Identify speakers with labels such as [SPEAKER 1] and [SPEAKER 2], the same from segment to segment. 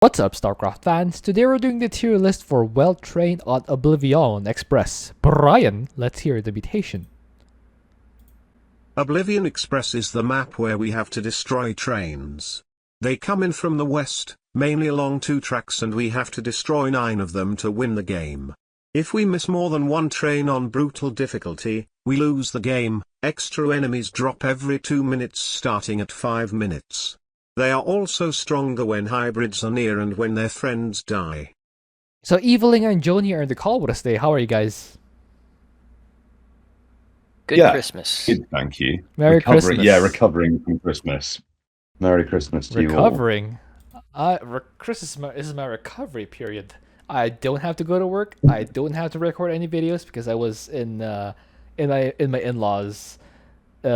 [SPEAKER 1] What's up, Starcraft fans? Today we're doing the tier list for Well Trained on Oblivion Express. Brian, let's hear the mutation.
[SPEAKER 2] Oblivion Express is the map where we have to destroy trains. They come in from the west, mainly along 2 tracks, and we have to destroy 9 of them to win the game. If we miss more than 1 train on brutal difficulty, we lose the game. Extra enemies drop every 2 minutes starting at 5 minutes. They are also stronger when hybrids are near and when their friends die.
[SPEAKER 1] So Eveling and Joni are in the call with us today. How are you guys?
[SPEAKER 3] Good Christmas.
[SPEAKER 4] Good, thank you.
[SPEAKER 1] Merry Christmas.
[SPEAKER 4] Yeah, recovering from Christmas. Merry Christmas to you all.
[SPEAKER 1] Recovering. Christmas is my recovery period. I don't have to go to work. I don't have to record any videos because I was in my in-laws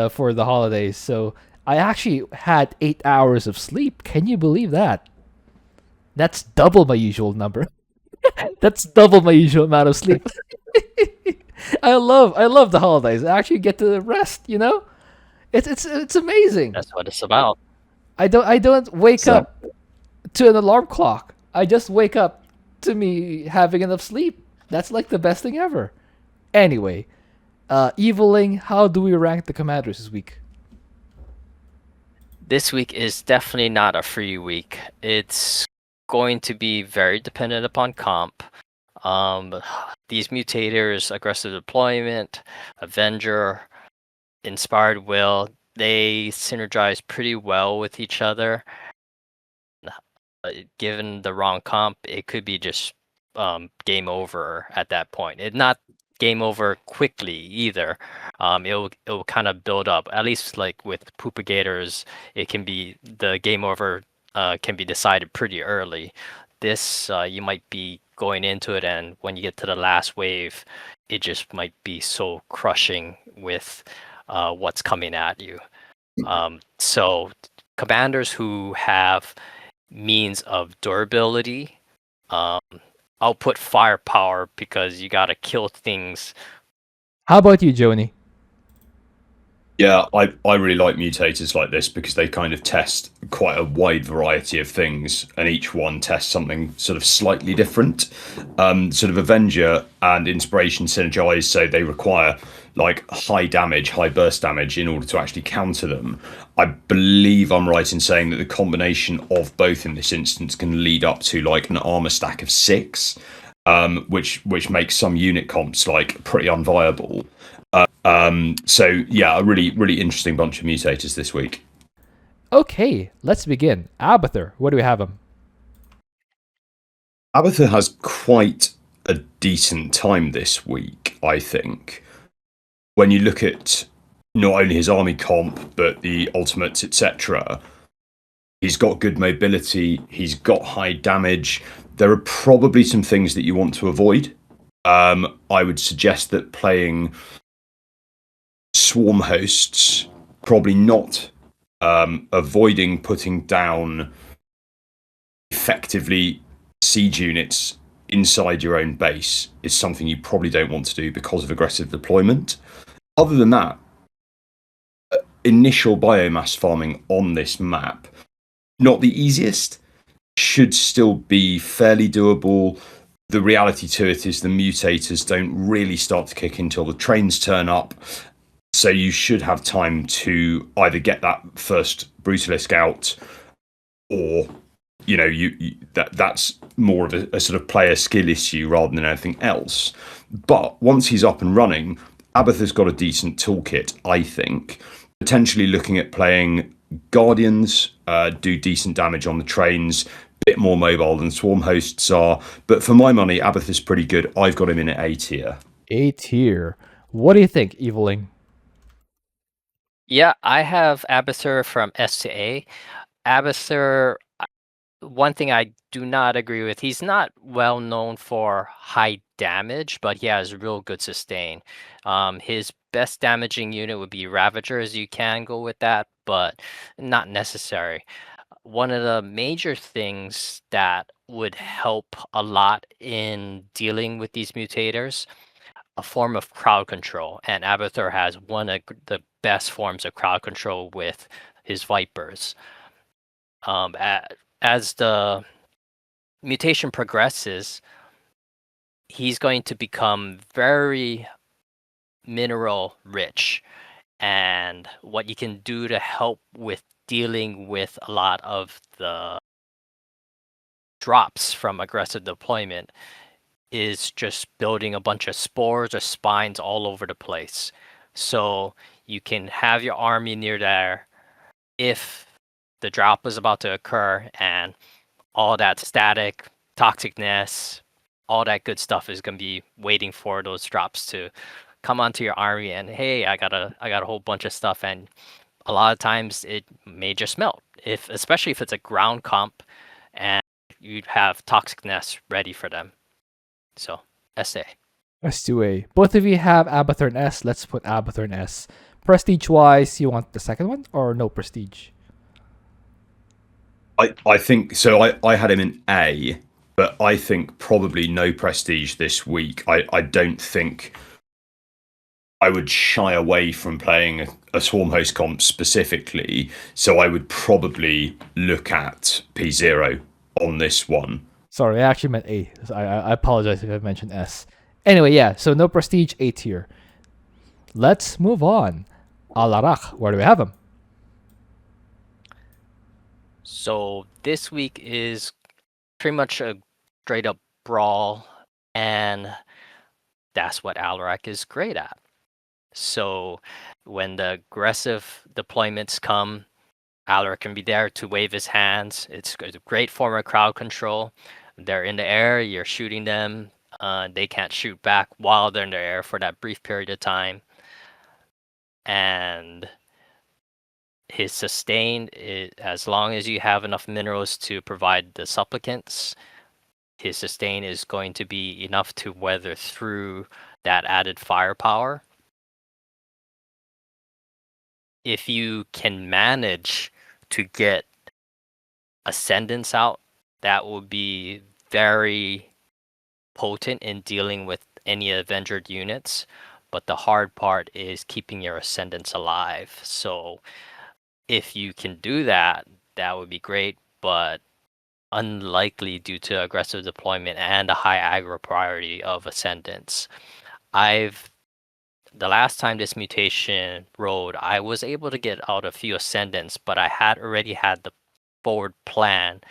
[SPEAKER 1] for the holidays. So I actually had 8 hours of sleep. Can you believe that? That's double my usual number. That's double my usual amount of sleep. I love the holidays. I actually get to rest, you know? It's amazing.
[SPEAKER 3] That's what it's about.
[SPEAKER 1] I don't wake up to an alarm clock. I just wake up to me having enough sleep. That's like the best thing ever. Anyway, Eveling, how do we rank the commanders this week?
[SPEAKER 3] This week is definitely not a free week. It's going to be very dependent upon comp. These mutators, aggressive deployment, Avenger, inspired will, they synergize pretty well with each other. Given the wrong comp, it could be just game over at that point. It's not game over quickly either. It'll kind of build up. At least like with Poopagators, it can be the game over can be decided pretty early. This you might be going into it, and when you get to the last wave, it just might be so crushing with what's coming at you. So commanders who have means of durability, I'll put firepower because you gotta kill things.
[SPEAKER 1] How about you, Joni?
[SPEAKER 4] Yeah, I really like mutators like this because they kind of test quite a wide variety of things, and each one tests something sort of slightly different. Sort of Avenger and Inspiration synergize, so they require like high damage, high burst damage in order to actually counter them. I believe I'm right in saying that the combination of both in this instance can lead up to like an armor stack of 6, which makes some unit comps like pretty unviable. So yeah, a really interesting bunch of mutators this week.
[SPEAKER 1] Okay, let's begin. Abathur, what do we have him?
[SPEAKER 4] Abathur has quite a decent time this week, I think. When you look at not only his army comp, but the ultimates, etc., he's got good mobility, he's got high damage. There are probably some things that you want to avoid. I would suggest that playing swarm hosts, probably not avoiding putting down effectively siege units inside your own base is something you probably don't want to do because of aggressive deployment. Other than that, initial biomass farming on this map, not the easiest, should still be fairly doable. The reality to it is the mutators don't really start to kick until the trains turn up. So you should have time to either get that first Brutalisk out, or that's more of a sort of player skill issue rather than anything else. But once he's up and running, Abathur's got a decent toolkit, I think. Potentially looking at playing Guardians, do decent damage on the trains, bit more mobile than Swarm Hosts are. But for my money, Abathur's pretty good. I've got him in at A tier.
[SPEAKER 1] A tier. What do you think, Eveling?
[SPEAKER 3] Yeah, I have Abathur from S to A. Abathur, one thing I do not agree with, he's not well known for high damage, but he has real good sustain. His best damaging unit would be Ravagers. You can go with that, but not necessary. One of the major things that would help a lot in dealing with these mutators, a form of crowd control, and Abathur has one of the best forms of crowd control with his Vipers. As the mutation progresses, he's going to become very mineral rich. And what you can do to help with dealing with a lot of the drops from aggressive deployment is just building a bunch of spores or spines all over the place. So you can have your army near there if the drop is about to occur, and all that static, toxicness, all that good stuff is going to be waiting for those drops to come onto your army. And hey, I got a whole bunch of stuff, and a lot of times it may just melt. Especially if it's a ground comp, and you'd have toxicness ready for them. So SA.
[SPEAKER 1] S2A. Both of you have Abathur in S. Let's put Abathur in S. Prestige-wise, you want the second one or no prestige?
[SPEAKER 4] I think so. I had him in A, but I think probably no prestige this week. I don't think I would shy away from playing a Swarm Host comp specifically, so I would probably look at P0 on this one.
[SPEAKER 1] Sorry, I actually meant A. I apologize if I mentioned S. Anyway, yeah, so no prestige, A tier. Let's move on. Alarak, where do we have him?
[SPEAKER 3] So this week is pretty much a straight up brawl, and that's what Alarak is great at. So when the aggressive deployments come, Alarak can be there to wave his hands. It's a great form of crowd control. They're in the air, you're shooting them. They can't shoot back while they're in the air for that brief period of time. And his sustain, as long as you have enough minerals to provide the supplicants, his sustain is going to be enough to weather through that added firepower. If you can manage to get Ascendants out, that would be very potent in dealing with any Avenger units. But the hard part is keeping your Ascendants alive. So if you can do that, that would be great, but unlikely due to aggressive deployment and a high aggro priority of Ascendants. The last time this mutation rode, I was able to get out a few Ascendants, but I had already had the forward plan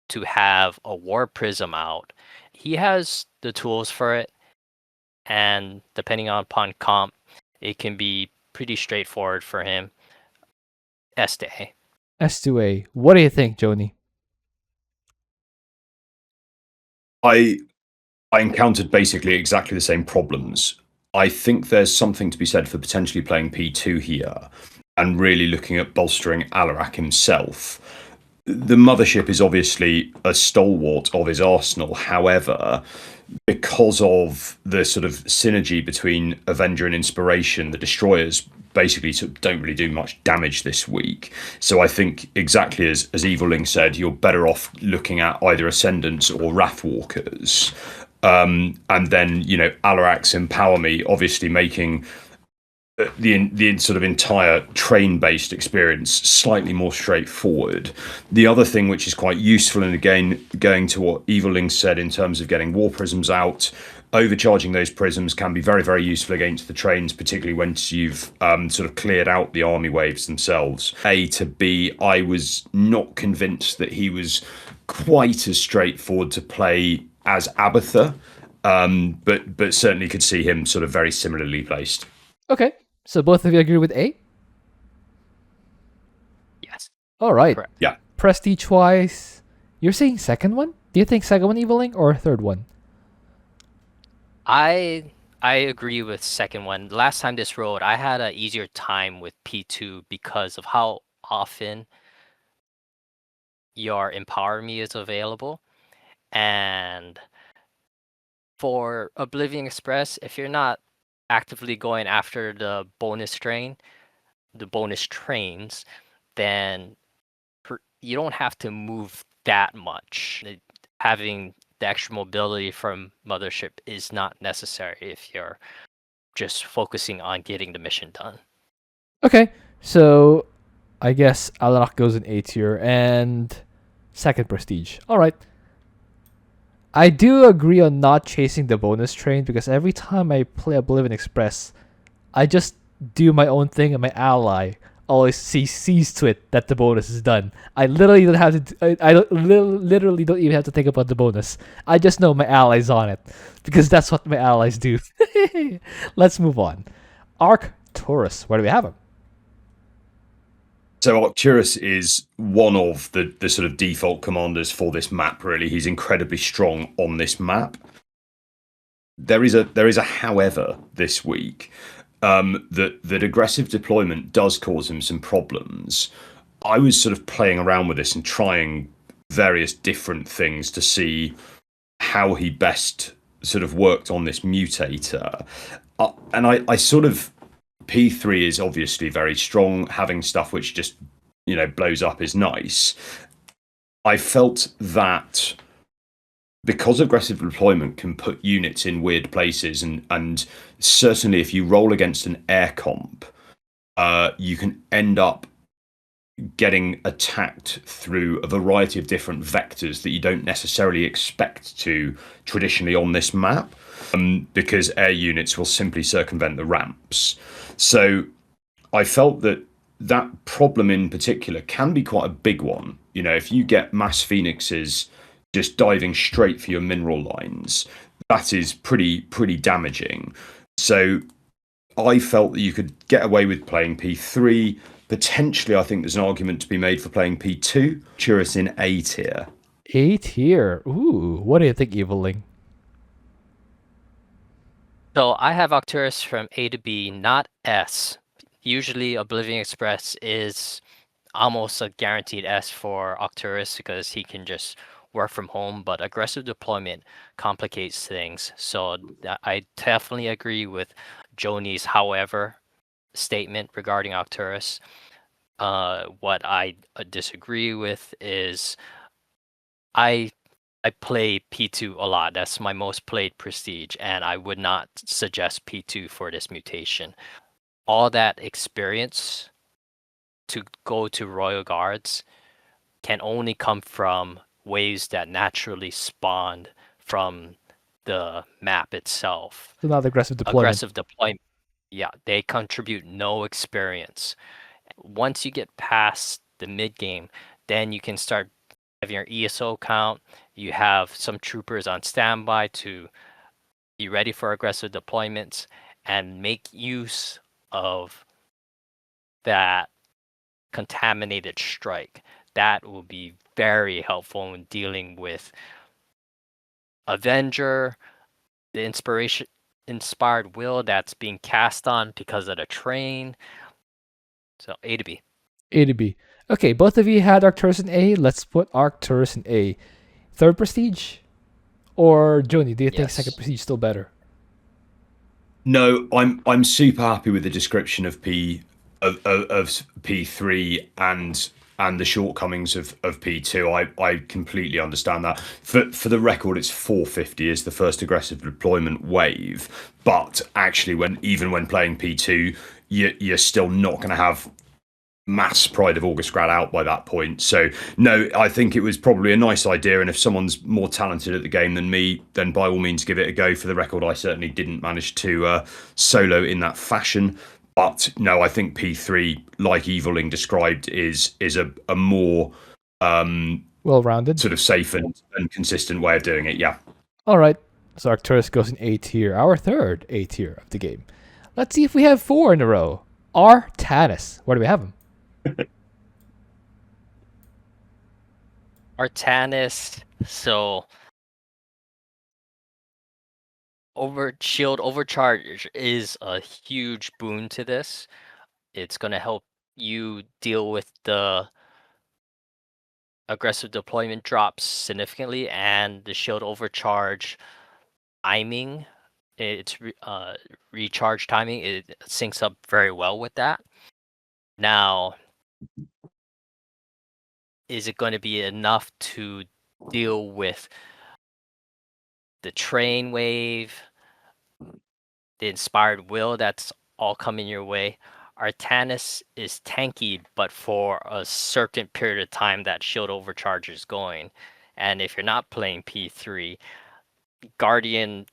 [SPEAKER 3] to have a War Prism out. He has the tools for it, and depending upon comp, it can be pretty straightforward for him. S2A.
[SPEAKER 1] S2A. What do you think, Joni?
[SPEAKER 4] I encountered basically exactly the same problems. I think there's something to be said for potentially playing P2 here and really looking at bolstering Alarak himself. The Mothership is obviously a stalwart of his arsenal. However, because of the sort of synergy between Avenger and Inspiration, the Destroyers basically don't really do much damage this week. So I think exactly as Evilling said, you're better off looking at either Ascendants or Wrathwalkers. And then, Alarak's Empower Me, obviously making the sort of entire train-based experience slightly more straightforward. The other thing which is quite useful, and again, going to what Evilling said in terms of getting War Prisms out, overcharging those prisms can be very, very useful against the trains, particularly once you've sort of cleared out the army waves themselves. A to B, I was not convinced that he was quite as straightforward to play as Abathur, but certainly could see him sort of very similarly placed.
[SPEAKER 1] Okay, so both of you agree with A?
[SPEAKER 3] Yes.
[SPEAKER 1] All right.
[SPEAKER 3] Correct.
[SPEAKER 4] Yeah.
[SPEAKER 1] Prestige-wise, you're saying second one? Do you think second one Evilling or third one?
[SPEAKER 3] I agree with second one. Last time this rode, I had an easier time with P2 because of how often your Empower Me is available. And for Oblivion Express, if you're not actively going after the bonus trains, then you don't have to move that much. Having the extra mobility from Mothership is not necessary if you're just focusing on getting the mission done.
[SPEAKER 1] Okay, so I guess Alarak goes in A tier and second prestige. All right. I do agree on not chasing the bonus train because every time I play Oblivion Express, I just do my own thing and my ally always sees to it that the bonus is done. I literally don't have to. I don't literally don't even have to think about the bonus. I just know my ally's on it because that's what my allies do. Let's move on. Arcturus, where do we have him?
[SPEAKER 4] So Arcturus is one of the sort of default commanders for this map. Really, he's incredibly strong on this map. There is a however this week. That aggressive deployment does cause him some problems. I was sort of playing around with this and trying various different things to see how he best sort of worked on this mutator. And I sort of, P3 is obviously very strong. Having stuff which just, blows up is nice. I felt that because aggressive deployment can put units in weird places, and certainly if you roll against an air comp, you can end up getting attacked through a variety of different vectors that you don't necessarily expect to traditionally on this map, because air units will simply circumvent the ramps. So I felt that problem in particular can be quite a big one. If you get mass phoenixes just diving straight for your mineral lines, that is pretty damaging. So I felt that you could get away with playing P3. Potentially, I think there's an argument to be made for playing P2. Arcturus in A tier.
[SPEAKER 1] A tier. Ooh, what do you think, Eviling?
[SPEAKER 3] So I have Arcturus from A to B, not S. Usually Oblivion Express is almost a guaranteed S for Arcturus because he can just work from home, but aggressive deployment complicates things. So I definitely agree with Joni's however statement regarding Arcturus. What I disagree with is I play P2 a lot. That's my most played prestige, and I would not suggest P2 for this mutation. All that experience to go to Royal Guards can only come from waves that naturally spawned from the map itself.
[SPEAKER 1] So not aggressive deployment.
[SPEAKER 3] Aggressive deployment, yeah, they contribute no experience. Once you get past the mid game, then you can start having your ESO count. You have some troopers on standby to be ready for aggressive deployments and make use of that contaminated strike. That will be very helpful in dealing with Avenger, the inspired will that's being cast on because of the train. So A to B.
[SPEAKER 1] A to B. Okay, both of you had Arcturus in A. Let's put Arcturus in A. Third prestige? Or Joni, do you think second prestige is still better?
[SPEAKER 4] No, I'm super happy with the description of P3 and the shortcomings of P2. I completely understand that. For the record, it's 450 is the first aggressive deployment wave, but actually even when playing P2, you're still not going to have mass Pride of Augustgrad out by that point. So no, I think it was probably a nice idea, and if someone's more talented at the game than me, then by all means give it a go. For the record, I certainly didn't manage to solo in that fashion. But no, I think P3, like Eviling described, is a more
[SPEAKER 1] well-rounded,
[SPEAKER 4] sort of safe and consistent way of doing it. Yeah.
[SPEAKER 1] All right. So Arcturus goes in A tier, our third A tier of the game. Let's see if we have 4 in a row. Artanis. Where do we have him?
[SPEAKER 3] Artanis. So shield overcharge is a huge boon to this. It's going to help you deal with the aggressive deployment drops significantly, and the shield overcharge timing, its recharge timing, it syncs up very well with that. Now, is it going to be enough to deal with the train wave, the inspired will that's all coming your way? Artanis is tanky, but for a certain period of time that shield overcharge is going. And if you're not playing P3, Guardian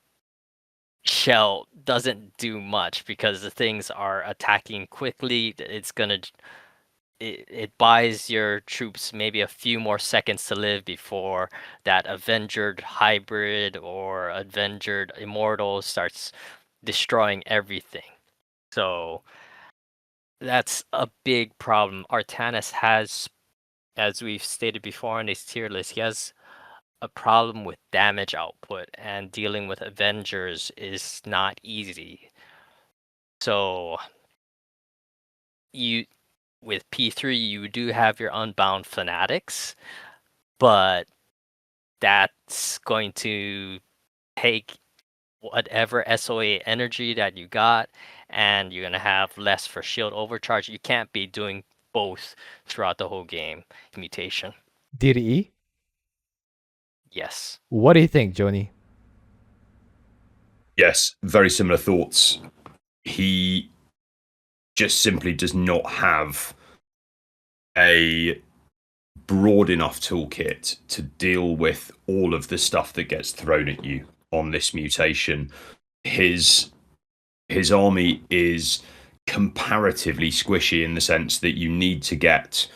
[SPEAKER 3] shell doesn't do much because the things are attacking quickly. It buys your troops maybe a few more seconds to live before that Avenger hybrid or Avenger immortal starts destroying everything. So that's a big problem. Artanis has, as we've stated before on this tier list, he has a problem with damage output, and dealing with Avengers is not easy. So you with P3 you do have your unbound fanatics, but that's going to take whatever SOA energy that you got, and you're gonna have less for shield overcharge. You can't be doing both throughout the whole game. Mutation.
[SPEAKER 1] DDE?
[SPEAKER 3] Yes.
[SPEAKER 1] What do you think, Joni?
[SPEAKER 4] Yes, very similar thoughts. He just simply does not have a broad enough toolkit to deal with all of the stuff that gets thrown at you on this mutation. His army is comparatively squishy in the sense that you need to get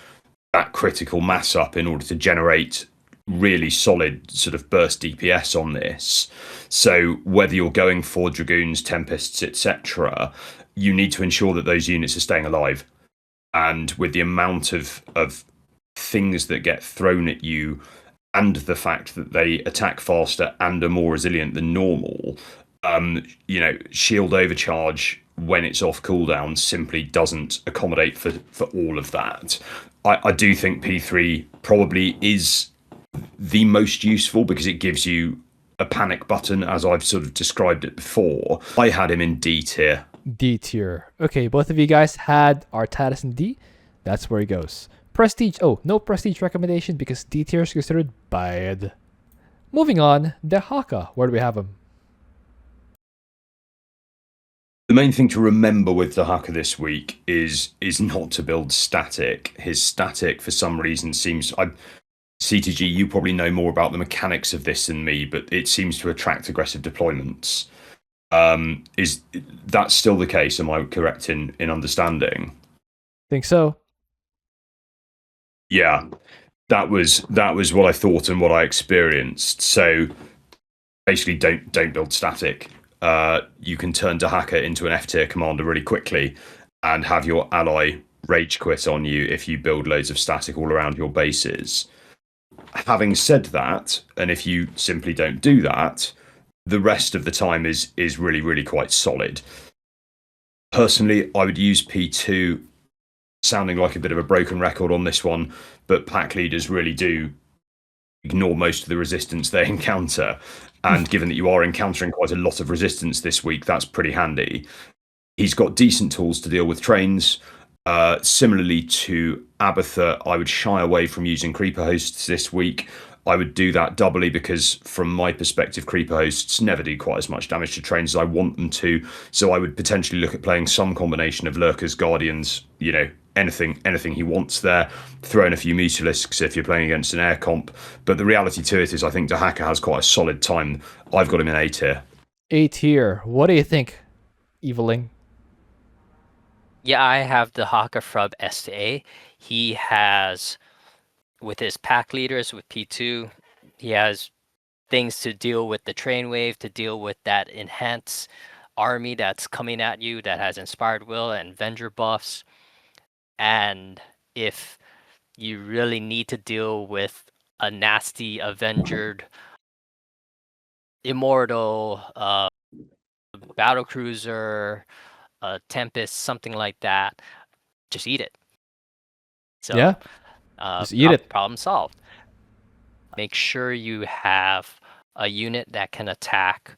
[SPEAKER 4] that critical mass up in order to generate really solid sort of burst DPS on this. So whether you're going for Dragoons, Tempests, etc., you need to ensure that those units are staying alive. And with the amount of things that get thrown at you and the fact that they attack faster and are more resilient than normal, shield overcharge when it's off cooldown simply doesn't accommodate for all of that. I do think P3 probably is the most useful because it gives you a panic button, as I've sort of described it before. I had him in D tier.
[SPEAKER 1] D tier. Okay, both of you guys had Artanis in D. That's where he goes. Prestige. Oh, no prestige recommendation because D tier is considered bad. Moving on, Dehaka. Where do we have him?
[SPEAKER 4] The main thing to remember with Dehaka this week is not to build static. His static, for some reason, seems... CTG, you probably know more about the mechanics of this than me, but it seems to attract aggressive deployments. Is that still the case? Am I correct in understanding?
[SPEAKER 1] Think so.
[SPEAKER 4] Yeah, that was what I thought and what I experienced. So basically, don't build static. You can turn Dehaka into an F tier commander really quickly and have your ally rage quit on you if you build loads of static all around your bases. Having said that, and if you simply don't do that, the rest of the time is really, really quite solid. Personally, I would use P2, sounding like a bit of a broken record on this one, but pack leaders really do ignore most of the resistance they encounter. And given that you are encountering quite a lot of resistance this week, that's pretty handy. He's got decent tools to deal with trains. Similarly to Abathur, I would shy away from using creeper hosts this week. I would do that doubly because, from my perspective, creeper hosts never do quite as much damage to trains as I want them to. So I would potentially look at playing some combination of lurkers, guardians, anything he wants there. Throw in a few mutalisks if you're playing against an air comp. But the reality to it is, I think Dehaka has quite a solid time. I've got him in A tier.
[SPEAKER 1] A tier. What do you think, Eviling?
[SPEAKER 3] Yeah, I have Dehaka from S to A. He has, with his pack leaders, with P2, he has things to deal with the train wave, to deal with that enhanced army that's coming at you that has inspired will and Avenger buffs. And if you really need to deal with a nasty Avenger immortal battle cruiser, Tempest, something like that, just eat it. So
[SPEAKER 1] Yeah, just eat it.
[SPEAKER 3] Problem solved. Make sure you have a unit that can attack,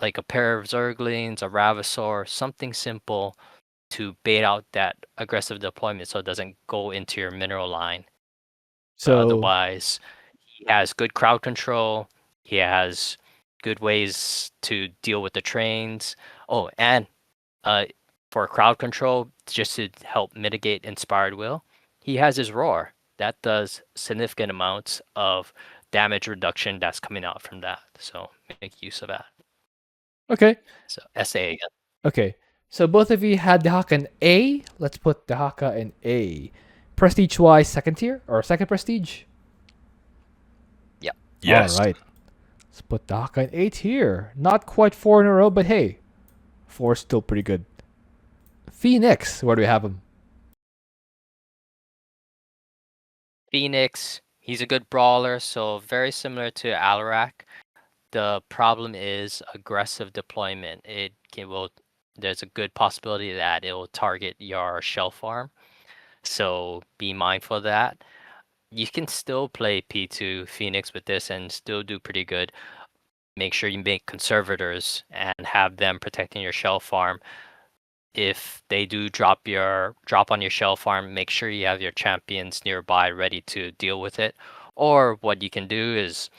[SPEAKER 3] like a pair of Zerglings, a Ravasaur, something simple to bait out that aggressive deployment so it doesn't go into your mineral line.
[SPEAKER 1] So
[SPEAKER 3] otherwise, he has good crowd control. He has good ways to deal with the trains. Oh, and for crowd control, just to help mitigate inspired will, he has his roar. That does significant amounts of damage reduction that's coming out from that. So make use of that.
[SPEAKER 1] Okay.
[SPEAKER 3] So SA again.
[SPEAKER 1] Okay. So both of you had Dehaka in A. Let's put Dehaka in A. Prestige wise, second tier or second prestige?
[SPEAKER 3] Yep.
[SPEAKER 4] Yes.
[SPEAKER 1] All right. Let's put Dehaka in A tier. Not quite 4 in a row, but hey, 4 is still pretty good. Fenix, where do we have him?
[SPEAKER 3] Fenix, he's a good brawler, so very similar to Alarak. The problem is aggressive deployment. There's a good possibility that it will target your shell farm. So be mindful of that. You can still play P2 Phoenix with this and still do pretty good. Make sure you make conservators and have them protecting your shell farm. If they do drop on your shell farm, make sure you have your champions nearby ready to deal with it. Or what you can do is,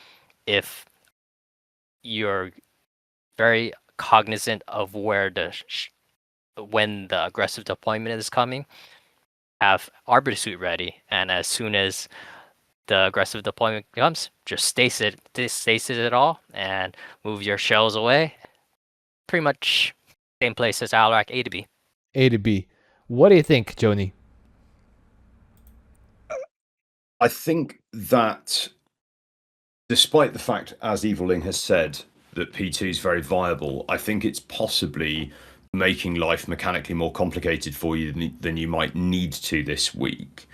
[SPEAKER 3] if you're very cognizant of where when the aggressive deployment is coming, have Arbiter Suit ready, and as soon as the aggressive deployment comes, just stasis it all and move your shells away. Pretty much same place as Alarak, A to B.
[SPEAKER 1] A to B. What do you think, Joni?
[SPEAKER 4] I think that despite the fact, as Evilling has said, that P2 is very viable, I think it's possibly making life mechanically more complicated for you than you might need to this week.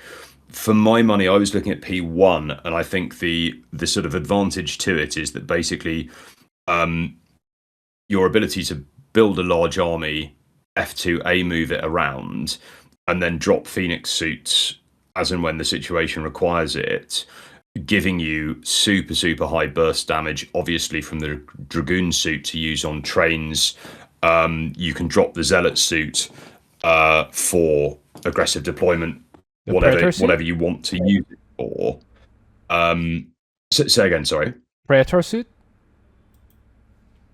[SPEAKER 4] For my money, I was looking at P1, and I think the sort of advantage to it is that basically your ability to build a large army, F2A move it around, and then drop Phoenix suits as and when the situation requires it, giving you super, super high burst damage, obviously from the Dragoon suit to use on trains. You can drop the Zealot suit for aggressive deployment, whatever you want to use it for. Say again, sorry.
[SPEAKER 1] Praetor suit?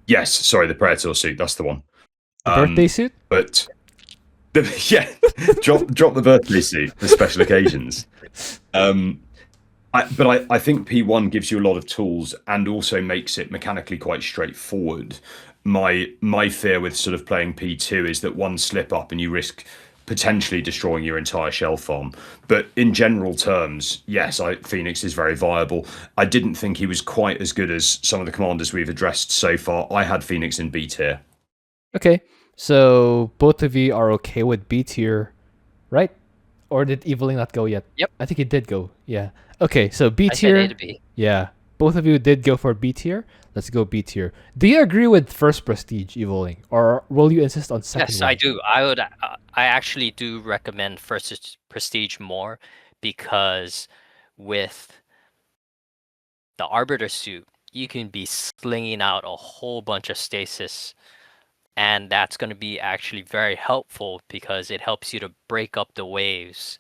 [SPEAKER 4] Yes, sorry, the Praetor suit, that's the one.
[SPEAKER 1] The birthday suit?
[SPEAKER 4] But yeah, drop the birthday suit for special occasions. I think P1 gives you a lot of tools and also makes it mechanically quite straightforward. My fear with sort of playing P2 is that one slip up and you risk potentially destroying your entire shell farm. But in general terms, yes, Phoenix is very viable. I didn't think he was quite as good as some of the commanders we've addressed so far. I had Phoenix in B tier.
[SPEAKER 1] Okay, so both of you are okay with B tier, right? Or did Evilling not go yet?
[SPEAKER 3] Yep.
[SPEAKER 1] I think he did go. Yeah. Okay, so B
[SPEAKER 3] I said
[SPEAKER 1] tier.
[SPEAKER 3] A to B.
[SPEAKER 1] Yeah. Both of you did go for B tier. Let's go B tier. Do you agree with first prestige, Evilling, or will you insist on second?
[SPEAKER 3] Yes,
[SPEAKER 1] one?
[SPEAKER 3] I do. I actually do recommend first prestige more, because with the Arbiter suit, you can be slinging out a whole bunch of stasis, and that's going to be actually very helpful because it helps you to break up the waves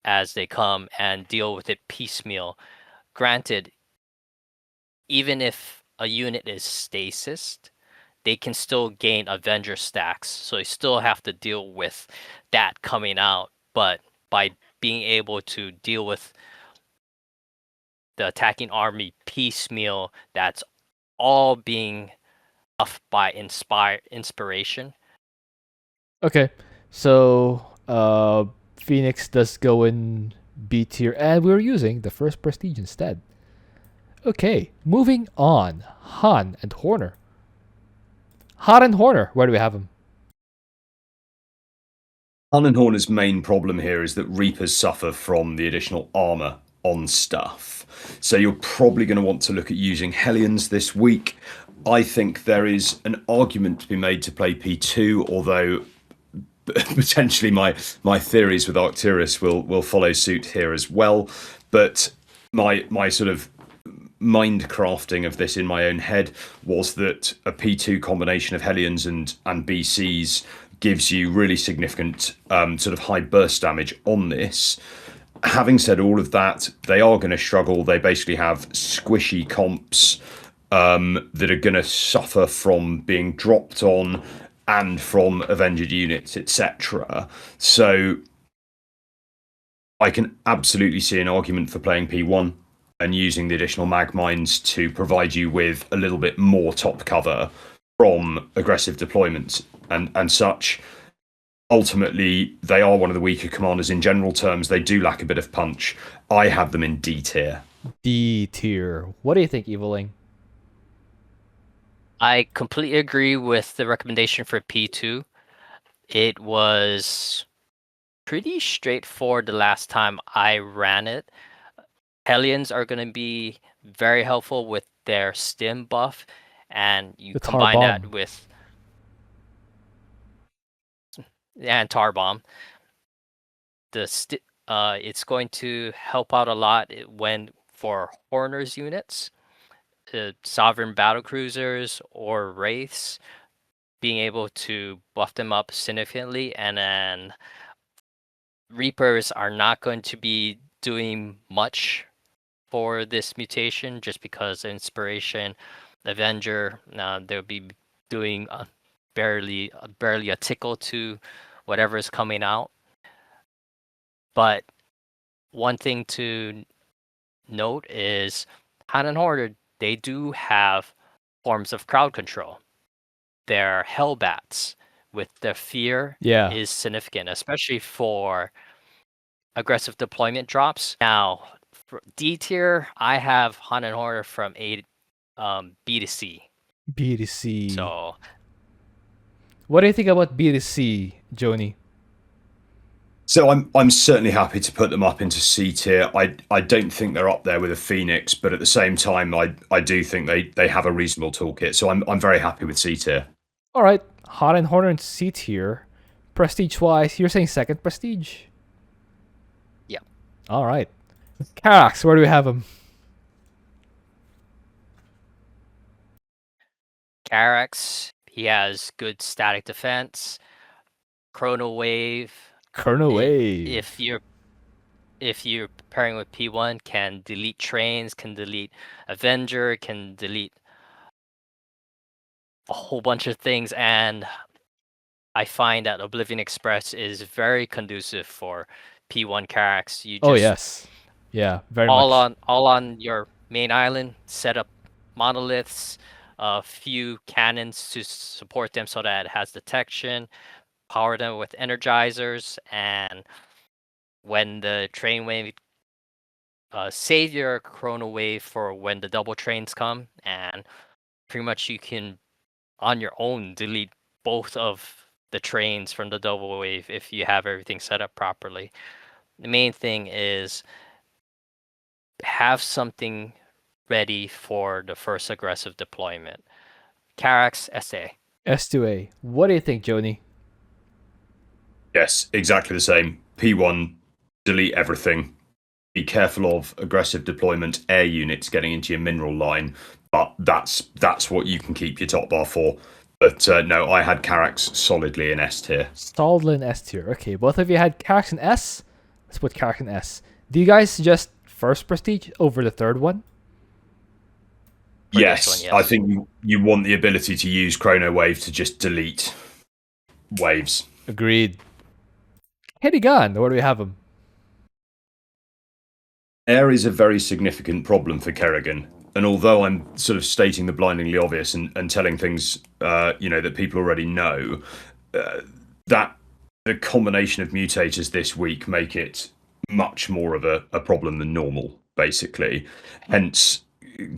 [SPEAKER 3] as they come and deal with it piecemeal. Granted, even if a unit is stasised, they can still gain Avenger stacks, so you still have to deal with that coming out. But by being able to deal with the attacking army piecemeal, that's all being buffed by inspiration.
[SPEAKER 1] Okay, so Phoenix does go in B tier, and we're using the first prestige instead. Okay, moving on. Han and Horner. Han and Horner, where do we have them?
[SPEAKER 4] Han and Horner's main problem here is that Reapers suffer from the additional armor on stuff. So you're probably going to want to look at using Hellions this week. I think there is an argument to be made to play P2, although potentially my theories with Arcturus will follow suit here as well. But my sort of mind crafting of this in my own head was that a P2 combination of Hellions and BCs gives you really significant sort of high burst damage on this. Having said all of that, they are going to struggle. They basically have squishy comps that are going to suffer from being dropped on and from Avenger units, etc. So I can absolutely see an argument for playing P1. and using the additional mag mines to provide you with a little bit more top cover from aggressive deployments and such. Ultimately, they are one of the weaker commanders in general terms. They do lack a bit of punch. I have them in D tier.
[SPEAKER 1] D tier. What do you think, Eviling?
[SPEAKER 3] I completely agree with the recommendation for P2. It was pretty straightforward the last time I ran it. Hellions are going to be very helpful with their stim buff, and you
[SPEAKER 1] The tar
[SPEAKER 3] combine that
[SPEAKER 1] bomb.
[SPEAKER 3] with and tar bomb. It's going to help out a lot when for Horners units, sovereign battle cruisers or wraiths, being able to buff them up significantly, and then Reapers are not going to be doing much for this mutation just because Inspiration, Avenger, they'll be doing barely a tickle to whatever is coming out. But one thing to note is Han and Horde, they do have forms of crowd control. Their Hellbats with their fear is significant, especially for aggressive deployment drops. Now, for D tier, I have Han and Horde from B to C.
[SPEAKER 1] B to C.
[SPEAKER 3] So,
[SPEAKER 1] what do you think about B to C, Joni?
[SPEAKER 4] So I'm certainly happy to put them up into C tier. I don't think they're up there with a Fenix, but at the same time, I do think they have a reasonable toolkit. So I'm very happy with C tier.
[SPEAKER 1] All right, Han and Horde in C tier. Prestige wise, you're saying second prestige?
[SPEAKER 3] Yeah.
[SPEAKER 1] All right. Karax, where do we have him?
[SPEAKER 3] Karax, he has good static defense, Chrono Wave. If you're pairing with P1, can delete trains, can delete Avenger, can delete a whole bunch of things, and I find that Oblivion Express is very conducive for P1 Karax. You just
[SPEAKER 1] yes. Yeah, very much.
[SPEAKER 3] All on your main island, set up monoliths, a few cannons to support them so that it has detection, power them with energizers, and when the train wave, save your chrono wave for when the double trains come, and pretty much you can on your own delete both of the trains from the double wave if you have everything set up properly. The main thing is have something ready for the first aggressive deployment. Karax SA.
[SPEAKER 1] S2A. What do you think, Joni?
[SPEAKER 4] Yes, exactly the same. P1, delete everything. Be careful of aggressive deployment air units getting into your mineral line, but that's what you can keep your top bar for. But no, I had Karax solidly in S tier.
[SPEAKER 1] Solidly in S tier. Okay, both of you had Karax in S. Let's put Karax in S. Do you guys suggest first prestige over the third one?
[SPEAKER 4] Yes, yes, I think you want the ability to use Chrono Wave to just delete waves.
[SPEAKER 1] Agreed. Kerrigan, where do we have him?
[SPEAKER 4] Air is a very significant problem for Kerrigan. And although I'm sort of stating the blindingly obvious and telling things, that people already know, that the combination of mutators this week make it much more of a problem than normal, basically. Hence,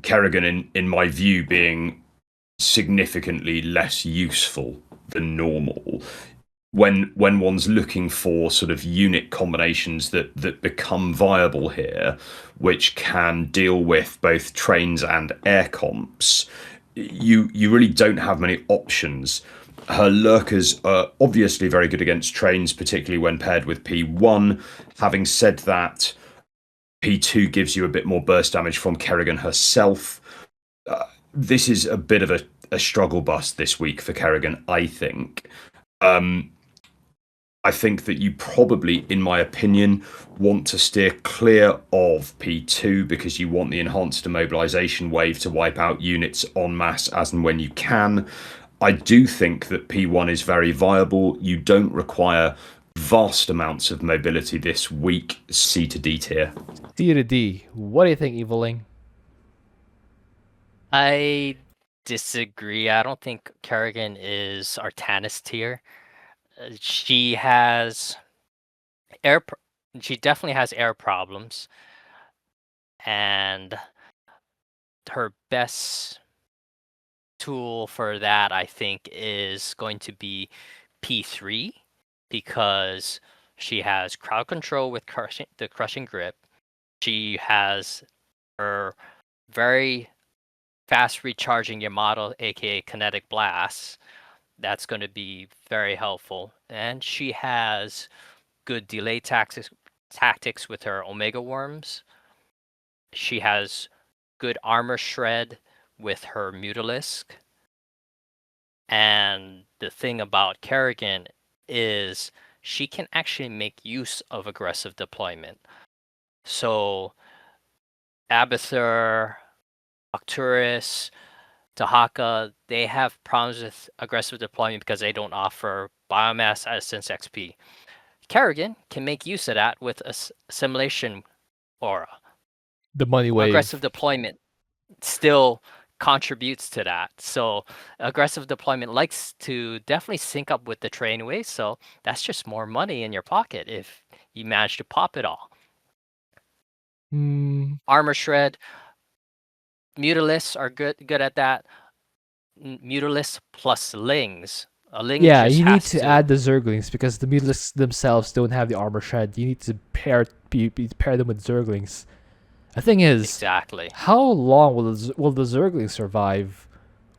[SPEAKER 4] Kerrigan, in my view, being significantly less useful than normal. When one's looking for sort of unit combinations that become viable here, which can deal with both trains and air comps, you really don't have many options. Her lurkers are obviously very good against trains, particularly when paired with P1. Having said that, P2 gives you a bit more burst damage from Kerrigan herself. This is a bit of a struggle bus this week for Kerrigan, I think. I think that you probably, in my opinion, want to steer clear of P2 because you want the enhanced immobilization wave to wipe out units en masse as and when you can. I do think that P1 is very viable. You don't require vast amounts of mobility this weak C to D tier.
[SPEAKER 1] C to D. What do you think, Eviling?
[SPEAKER 3] I disagree. I don't think Kerrigan is Artanis tier. She has air. She definitely has air problems, and her best tool for that, I think, is going to be P3 because she has crowd control with the crushing grip. She has her very fast recharging your model, aka kinetic blast. That's going to be very helpful. And she has good delay tactics with her Omega Worms. She has good armor shred with her Mutalisk. And the thing about Kerrigan is she can actually make use of aggressive deployment. So Abathur, Arcturus, Dehaka, they have problems with aggressive deployment because they don't offer biomass essence XP. Kerrigan can make use of that with a assimilation aura.
[SPEAKER 1] The money wave.
[SPEAKER 3] Aggressive deployment still contributes to that. So aggressive deployment likes to definitely sync up with the train wave. So that's just more money in your pocket if you manage to pop it all. Armor shred, Mutalisks are good at that. Mutalisks plus Lings. A Ling
[SPEAKER 1] Yeah,
[SPEAKER 3] just
[SPEAKER 1] you need
[SPEAKER 3] has
[SPEAKER 1] to add the Zerglings because the Mutalisks themselves don't have the armor shred. You need to pair them with Zerglings. The thing is,
[SPEAKER 3] exactly.
[SPEAKER 1] How long will the Zerglings survive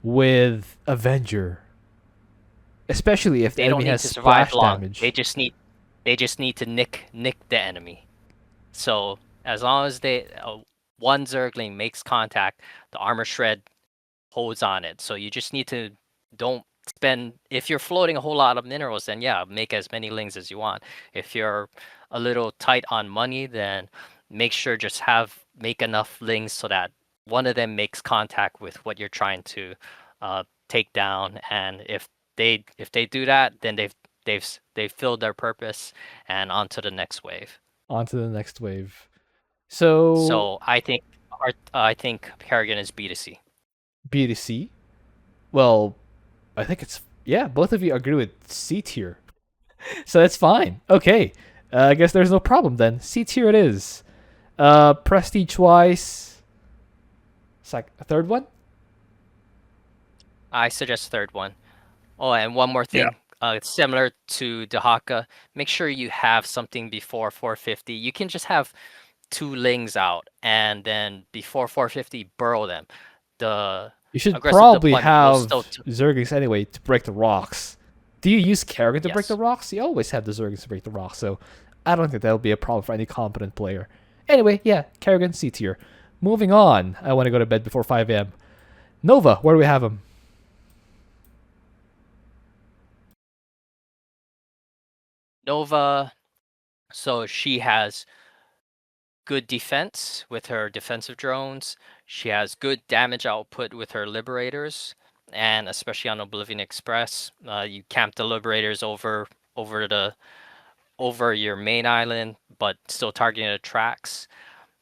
[SPEAKER 1] with Avenger? Especially if the enemy has splash damage.
[SPEAKER 3] They just need to nick the enemy. So as long as one Zergling makes contact, the armor shred holds on it. So you just need to don't spend. If you're floating a whole lot of minerals, then yeah, make as many Lings as you want. If you're a little tight on money, then make sure just make enough Lings so that one of them makes contact with what you're trying to take down. And if they do that, then they've filled their purpose, and on to the next wave. So I think Kerrigan is B to C.
[SPEAKER 1] B to C? Well, I think it's both of you agree with C tier. So that's fine. Okay. I guess there's no problem then. C tier it is. Prestige wise, it's like a third one?
[SPEAKER 3] I suggest third one. Oh, and one more thing. It's similar to Dehaka. Make sure you have something before 450. You can just have 2 Lings out, and then before 450, burrow them.
[SPEAKER 1] You should probably have Zerglings anyway to break the rocks. Do you use Kerrigan to break the rocks? You always have the Zerglings to break the rocks, so I don't think that'll be a problem for any competent player. Anyway, yeah, Kerrigan C tier. Moving on. I want to go to bed before 5 a.m. Nova, where do we have him?
[SPEAKER 3] Nova, so she has good defense with her defensive drones. She has good damage output with her liberators, and especially on Oblivion Express, you camp the liberators over your main island, but still targeting the tracks.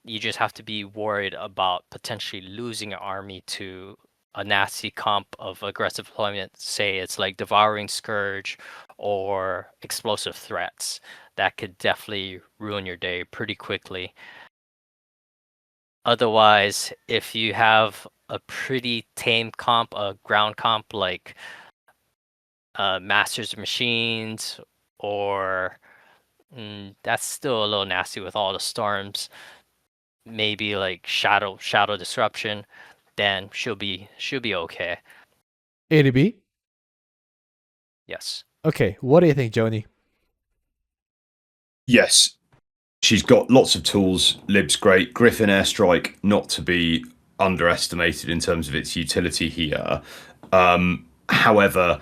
[SPEAKER 3] You just have to be worried about potentially losing an army to a nasty comp of aggressive deployment. Say it's like Devouring Scourge or Explosive Threats. That could definitely ruin your day pretty quickly. Otherwise, if you have a pretty tame comp, a ground comp like Masters of Machines, or that's still a little nasty with all the storms. Maybe like Shadow Disruption, then she'll be okay.
[SPEAKER 1] A to B?
[SPEAKER 3] Yes.
[SPEAKER 1] Okay, what do you think, Joni?
[SPEAKER 4] Yes. She's got lots of tools. Lib's great. Griffin Airstrike, not to be underestimated in terms of its utility here. However,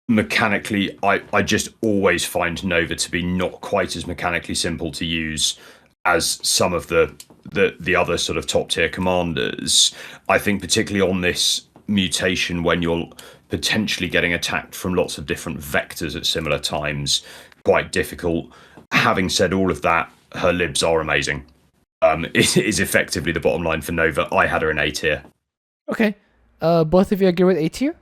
[SPEAKER 4] mechanically, I just always find Nova to be not quite as mechanically simple to use as some of the other sort of top tier commanders. I think particularly on this mutation, when you're potentially getting attacked from lots of different vectors at similar times, quite difficult. Having said all of that, her libs are amazing. It is effectively the bottom line for Nova. I had her in A tier.
[SPEAKER 1] Okay. Both of you agree with A tier?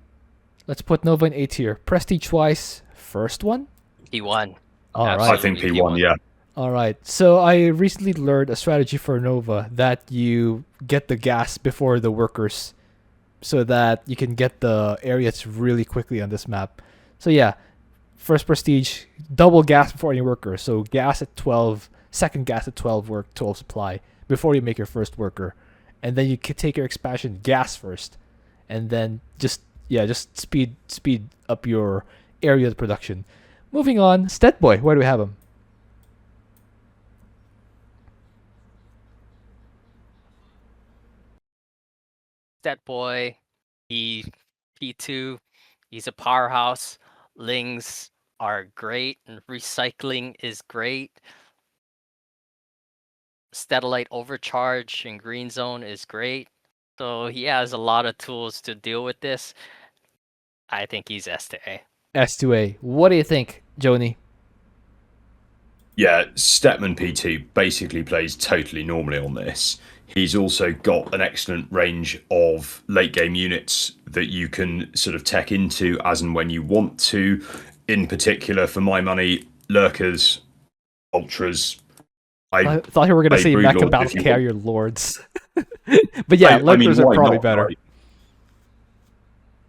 [SPEAKER 1] Let's put Nova in A tier. Prestige-wise, first one?
[SPEAKER 3] P1.
[SPEAKER 1] All right.
[SPEAKER 4] I think P1, yeah.
[SPEAKER 1] All right. So I recently learned a strategy for Nova that you get the gas before the workers so that you can get the areas really quickly on this map. So yeah, first prestige, double gas before any worker. So gas at 12, second gas at 12 12 supply before you make your first worker. And then you can take your expansion gas first. And then just speed up your area of production. Moving on, Stetboy, where do we have him?
[SPEAKER 3] That boy, he P2, he's a powerhouse. Lings are great, and recycling is great. Statellite overcharge in green zone is great. So he has a lot of tools to deal with this. I think he's S to A.
[SPEAKER 1] S2A. What do you think, Joni?
[SPEAKER 4] Yeah, Stetmann P2 basically plays totally normally on this. He's also got an excellent range of late game units that you can sort of tech into as and when you want to. In particular, for my money, Lurkers, Ultras.
[SPEAKER 1] I thought you were going to say
[SPEAKER 4] Broodlord
[SPEAKER 1] Mecha
[SPEAKER 4] if
[SPEAKER 1] Battle
[SPEAKER 4] you
[SPEAKER 1] Carrier Lords. But yeah, Lurkers are
[SPEAKER 4] why
[SPEAKER 1] probably
[SPEAKER 4] not,
[SPEAKER 1] better.
[SPEAKER 4] right?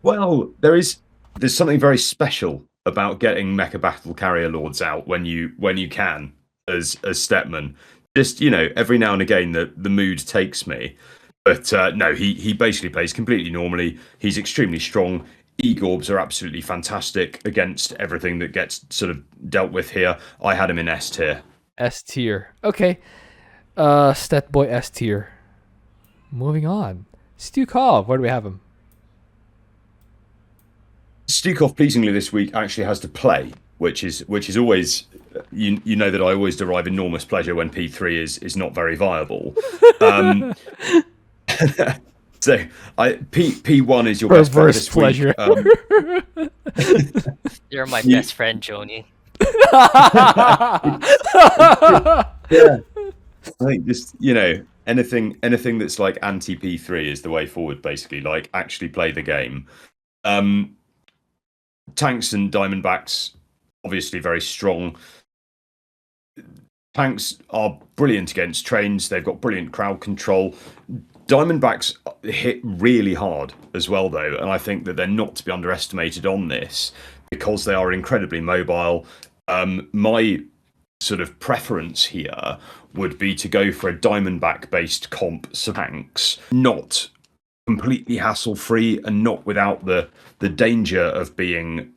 [SPEAKER 4] Well, there's something very special about getting Mecha Battle Carrier Lords out when you can as Stetmann. Just, every now and again the mood takes me. But no, he basically plays completely normally. He's extremely strong. E-Gorbs are absolutely fantastic against everything that gets sort of dealt with here. I had him in S tier.
[SPEAKER 1] S tier. Okay. Stetboy S tier. Moving on. Stukov, where do we have him?
[SPEAKER 4] Stukov, pleasingly this week, actually has to play, which is always, you know that I always derive enormous pleasure when P3 is not very viable. So P1 is your best bet
[SPEAKER 1] Reverse
[SPEAKER 4] this
[SPEAKER 1] pleasure.
[SPEAKER 4] week.
[SPEAKER 3] You're my best friend, Joni.
[SPEAKER 4] Yeah, I think just anything that's like anti P3 is the way forward. Basically, like actually play the game. Tanks and Diamondbacks, obviously very strong. Tanks are brilliant against trains. They've got brilliant crowd control. Diamondbacks hit really hard as well, though, and I think that they're not to be underestimated on this because they are incredibly mobile. My sort of preference here would be to go for a Diamondback-based comp tanks, not completely hassle-free and not without the danger of being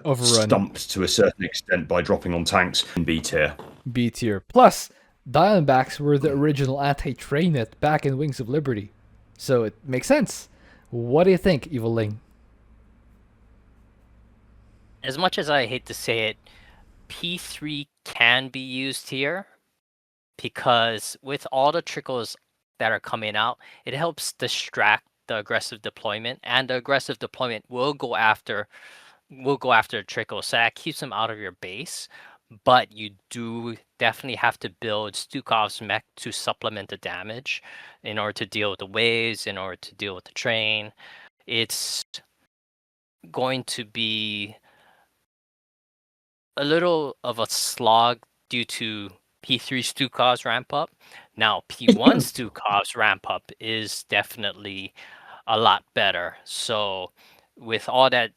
[SPEAKER 1] Overrun.
[SPEAKER 4] stumped to a certain extent by dropping on tanks in B tier.
[SPEAKER 1] B tier. Plus, Diamondbacks were the original anti-train net back in Wings of Liberty. So it makes sense. What do you think, Evil Ling?
[SPEAKER 3] As much as I hate to say it, P3 can be used here because with all the trickles that are coming out, it helps distract the aggressive deployment, and the aggressive deployment will go after the trickles, so that keeps them out of your base. But you do definitely have to build Stukov's mech to supplement the damage in order to deal with the waves, in order to deal with the train. It's going to be a little of a slog due to P3 Stukov's ramp up. Now, P1 Stukov's ramp up is definitely a lot better. So, with all that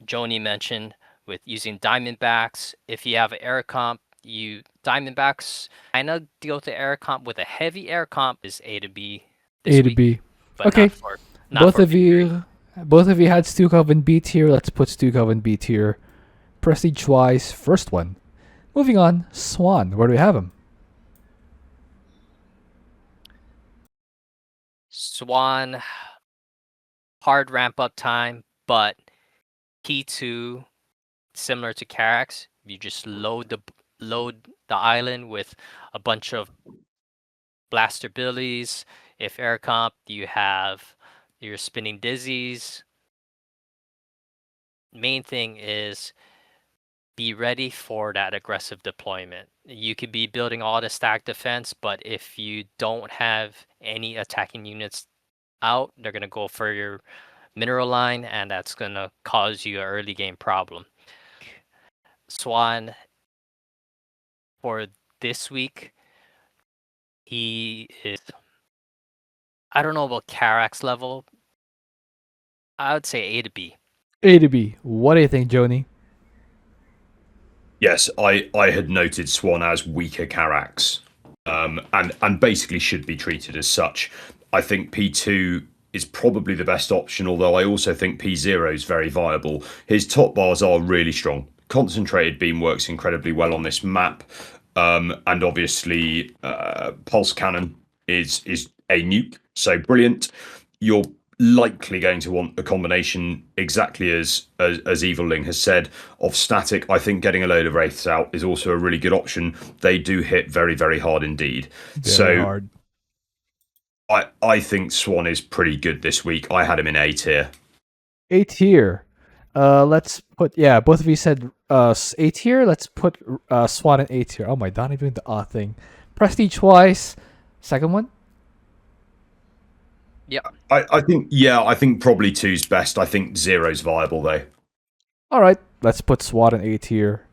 [SPEAKER 3] Joni mentioned, with using Diamondbacks, if you have an air comp, Diamondbacks kind of deal with the air comp. With a heavy air comp is A to B.
[SPEAKER 1] A to B. Okay. Both of you had Stukov in B tier. Let's put Stukov in B tier. Prestige-wise, first one. Moving on, Swann. Where do we have him?
[SPEAKER 3] Swann, hard ramp up time, but P2, similar to Karax, you just load the island with a bunch of blaster billies. If air comp, you have your spinning dizzies. Main thing is be ready for that aggressive deployment. You could be building all the stack defense, but if you don't have any attacking units out, they're going to go for your mineral line, and that's going to cause you an early game problem. Swann, for this week, he is, I don't know about Karax level. I would say A to B.
[SPEAKER 1] A to B. What do you think, Joni?
[SPEAKER 4] Yes, I had noted Swann as weaker Karax, and basically should be treated as such. I think P2 is probably the best option, although I also think P0 is very viable. His top bars are really strong. Concentrated beam works incredibly well on this map, and obviously pulse cannon is a nuke, so brilliant. You're likely going to want a combination, exactly as Evilling has said, of static. I think getting a load of wraiths out is also a really good option. They do hit very, very hard indeed.
[SPEAKER 1] Very hard.
[SPEAKER 4] I think Swann is pretty good this week. I had him in A tier.
[SPEAKER 1] A tier. Let's put, yeah, both of you said A tier. Let's put Swann in A tier. Oh my, Donnie doing the thing. Prestige wise, second one.
[SPEAKER 3] Yeah,
[SPEAKER 4] I think probably 2's best. I think 0's viable though.
[SPEAKER 1] All right, let's put Swann in A tier.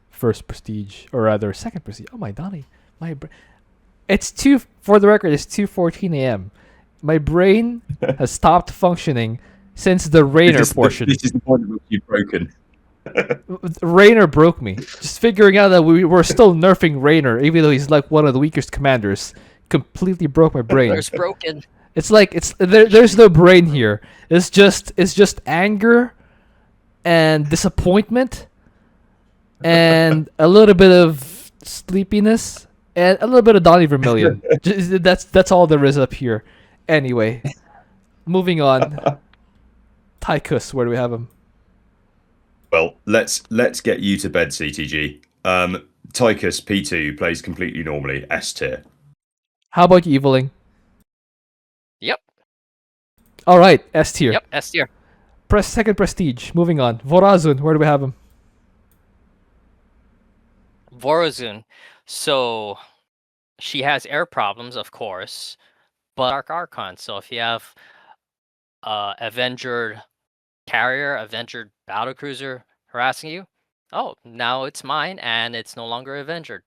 [SPEAKER 1] First prestige, or rather second prestige. Oh my, Donnie, it's for the record. It's 2:14 a.m. My brain has stopped functioning since the Raynor portion.
[SPEAKER 4] This is the point at which you've broken.
[SPEAKER 1] Raynor broke me. Just figuring out that we were still nerfing Raynor, even though he's like one of the weakest commanders, completely broke my brain.
[SPEAKER 3] There's broken.
[SPEAKER 1] It's like there's no brain here. It's just anger and disappointment and a little bit of sleepiness and a little bit of Donnie Vermillion. That's all there is up here. Anyway, moving on. Tychus, where do we have him?
[SPEAKER 4] Well, let's get you to bed, CTG. Tychus P2 plays completely normally, S tier.
[SPEAKER 1] How about you, Evilling?
[SPEAKER 3] Yep.
[SPEAKER 1] All right, S tier.
[SPEAKER 3] Yep, S tier.
[SPEAKER 1] Second prestige. Moving on. Vorazun, where do we have him?
[SPEAKER 3] Vorazun. So she has air problems, of course, but Dark Archon. So if you have Avenger carrier, Avenger battlecruiser harassing you, oh, now it's mine and it's no longer Avenger.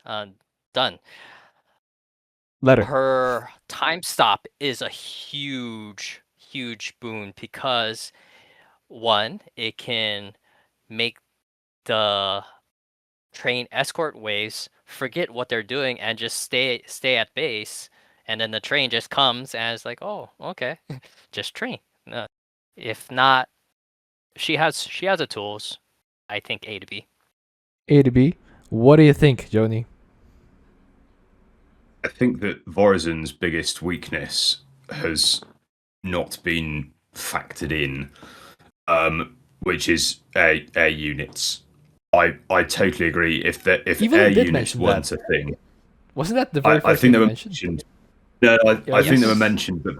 [SPEAKER 3] Done.
[SPEAKER 1] Letter.
[SPEAKER 3] Her time stop is a huge boon because one, it can make the train escort waves forget what they're doing and just stay at base, and then the train just comes and it's like, oh, okay, just train. If not, she has the tools. I think A to B.
[SPEAKER 1] A to B. What do you think, Joni?
[SPEAKER 4] I think that Vorazun's biggest weakness has not been factored in, which is air units. I totally agree. If air units weren't a thing,
[SPEAKER 1] wasn't that the very first
[SPEAKER 4] I think
[SPEAKER 1] thing
[SPEAKER 4] they were
[SPEAKER 1] mentioned?
[SPEAKER 4] No, I think they were mentioned, but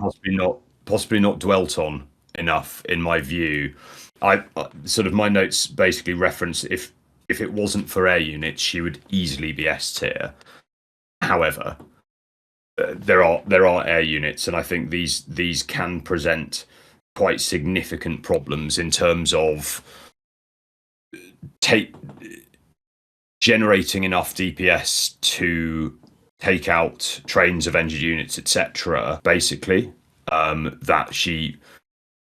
[SPEAKER 4] possibly not dwelt on enough, in my view. I sort of my notes basically reference if it wasn't for air units, she would easily be S tier. However, there are air units, and I think these can present quite significant problems in terms of generating enough DPS to take out trains, Avenger units, etc. Basically,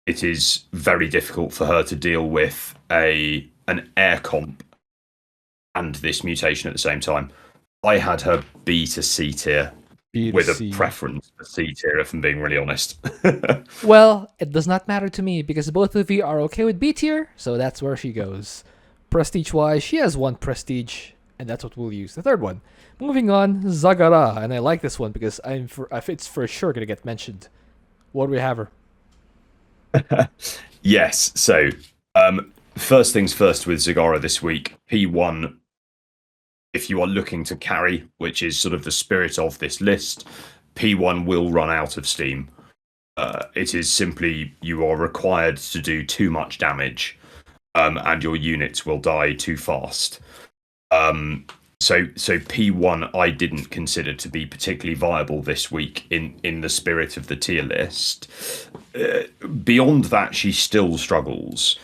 [SPEAKER 4] it is very difficult for her to deal with an air comp and this mutation at the same time. I had her B to C tier, with a preference for C tier, if I'm being really honest.
[SPEAKER 1] Well, it does not matter to me because both of you are okay with B tier, so that's where she goes. Prestige-wise, she has one prestige, and that's what we'll use. The third one. Moving on, Zagara, and I like this one because it's for sure going to get mentioned. What do we have her?
[SPEAKER 4] Yes, so first things first with Zagara this week. P1, if you are looking to carry, which is sort of the spirit of this list, P1 will run out of steam. It is simply you are required to do too much damage and your units will die too fast. So P1 I didn't consider to be particularly viable this week in the spirit of the tier list. Beyond that, she still struggles.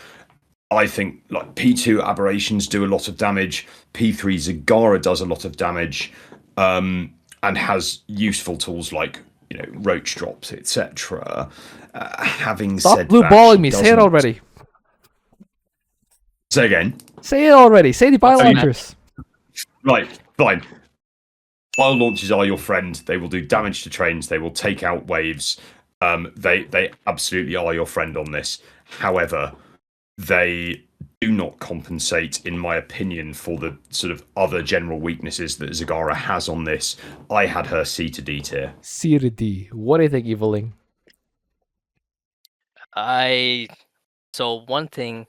[SPEAKER 4] I think like P2 aberrations do a lot of damage. P3 Zagara does a lot of damage, and has useful tools like roach drops, etc. Having
[SPEAKER 1] Stop
[SPEAKER 4] said
[SPEAKER 1] blue
[SPEAKER 4] that,
[SPEAKER 1] balling
[SPEAKER 4] she
[SPEAKER 1] me. Say it
[SPEAKER 4] doesn't-
[SPEAKER 1] already.
[SPEAKER 4] Say again.
[SPEAKER 1] Say it already. Say the bio launchers.
[SPEAKER 4] Right, fine. Bio launches are your friend. They will do damage to trains. They will take out waves. They absolutely are your friend on this. However, they do not compensate, in my opinion, for the sort of other general weaknesses that Zagara has on this. I had her C to D tier.
[SPEAKER 1] C to D. What do you think, Eviling?
[SPEAKER 3] So one thing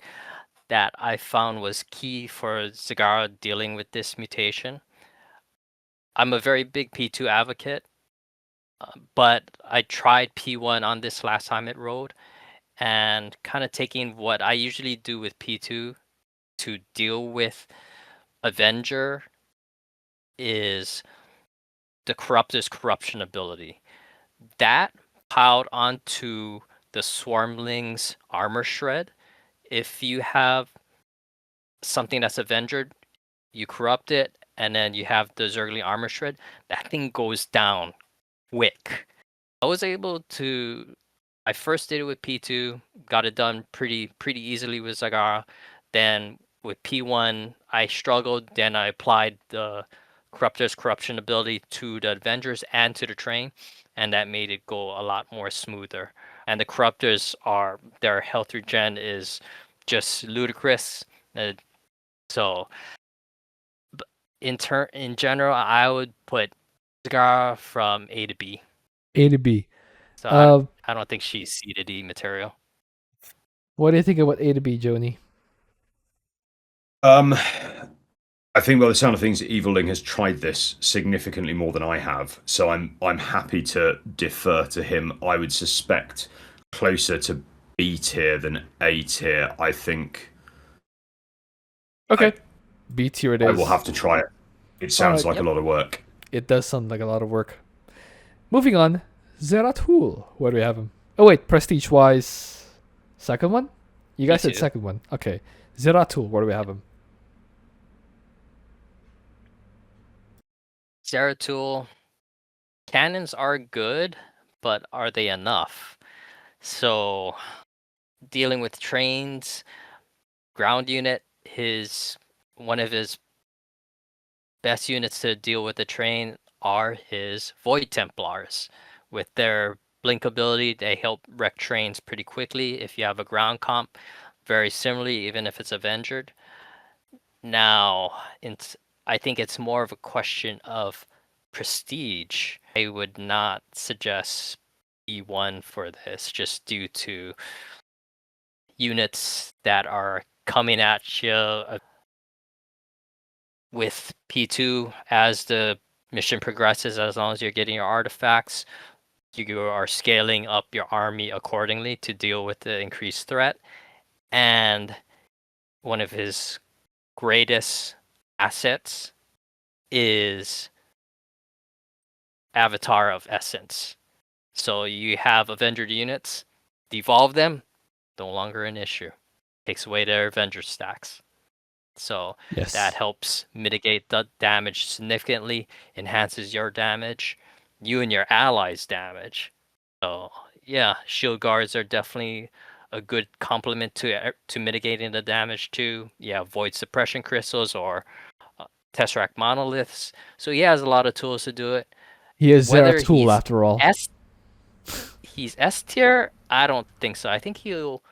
[SPEAKER 3] that I found was key for Zagara dealing with this mutation. I'm a very big P2 advocate, but I tried P1 on this last time it rode, and kind of taking what I usually do with P2 to deal with Avenger is the Corruptor's corruption ability. That piled onto the Swarmling's armor shred. If you have something that's Avenger, you corrupt it, and then you have the Zergling armor shred, that thing goes down quick. I first did it with P2, got it done pretty easily with Zagara. Then with P1, I struggled. Then I applied the Corruptor's corruption ability to the Avengers and to the train, and that made it go a lot more smoother. And the Corruptors their health regen is just ludicrous. So in general, I would put Zagara from A to B.
[SPEAKER 1] A to B.
[SPEAKER 3] So I don't think she's C to D material.
[SPEAKER 1] What do you think about A to B, Joni?
[SPEAKER 4] I think by the sound of things, Eviling has tried this significantly more than I have, so I'm happy to defer to him. I would suspect closer to B tier than A tier. I think.
[SPEAKER 1] Okay. B tier it is.
[SPEAKER 4] I will have to try it. It sounds like
[SPEAKER 1] yep.
[SPEAKER 4] a lot of work.
[SPEAKER 1] It does sound like a lot of work. Moving on, Zeratul. Where do we have him? Oh wait, prestige-wise, second one? You guys said second one. Okay. Zeratul, where do we have him?
[SPEAKER 3] Zeratul, cannons are good, but are they enough? So, dealing with trains, ground unit, one of his best units to deal with the train are his Void Templars. With their blink ability, they help wreck trains pretty quickly if you have a ground comp. Very similarly, even if it's Avengered. Now, I think it's more of a question of prestige. I would not suggest E1 for this, just due to units that are coming at you with P2 as the mission progresses. As long as you're getting your artifacts, you are scaling up your army accordingly to deal with the increased threat. And one of his greatest assets is Avatar of Essence. So you have Avenger units, devolve them, no longer an issue. Takes away their Avenger stacks. So that helps mitigate the damage significantly, enhances your damage, you and your allies' damage. So yeah, shield guards are definitely a good complement to mitigating the damage too. Yeah, void suppression crystals or Tesseract monoliths. So he has a lot of tools to do it.
[SPEAKER 1] He is Zeratul after all.
[SPEAKER 3] He's S tier? I don't think so. I think he'll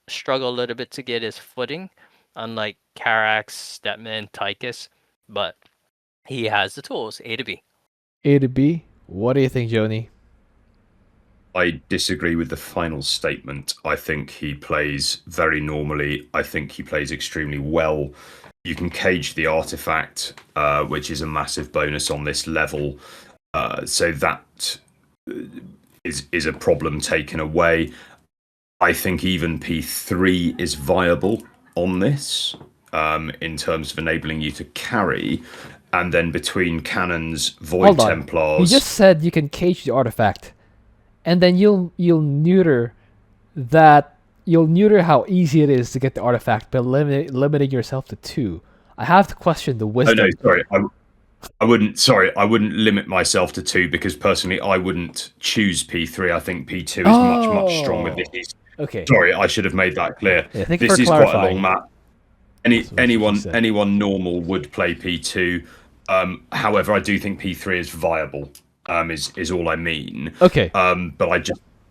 [SPEAKER 3] struggle a little bit to get his footing, unlike Karax, Stetmann, Tychus, but he has the tools. A to B.
[SPEAKER 1] A to B. What do you think, Joni?
[SPEAKER 4] I disagree with the final statement. I think he plays very normally. I think he plays extremely well. You can cage the artifact, which is a massive bonus on this level. So that is a problem taken away. I think even P3 is viable on this, in terms of enabling you to carry, and then between cannons, Void
[SPEAKER 1] Hold on.
[SPEAKER 4] Templars.
[SPEAKER 1] You just said you can cage the artifact, and then you'll neuter that. You'll neuter how easy it is to get the artifact by limiting yourself to 2. I have to question the
[SPEAKER 4] Oh
[SPEAKER 1] wisdom.
[SPEAKER 4] no, sorry. I wouldn't. Sorry, I wouldn't limit myself to 2 because personally, I wouldn't choose P3. I think P2 is much stronger. This is
[SPEAKER 1] Okay.
[SPEAKER 4] Sorry, I should have made that clear.
[SPEAKER 1] Yeah, thank you
[SPEAKER 4] This
[SPEAKER 1] for
[SPEAKER 4] is quite a
[SPEAKER 1] clarifying.
[SPEAKER 4] long map.
[SPEAKER 1] That's what she said.
[SPEAKER 4] Anyone normal would play P2. However, I do think P3 is viable. Is all I mean.
[SPEAKER 1] Okay.
[SPEAKER 4] But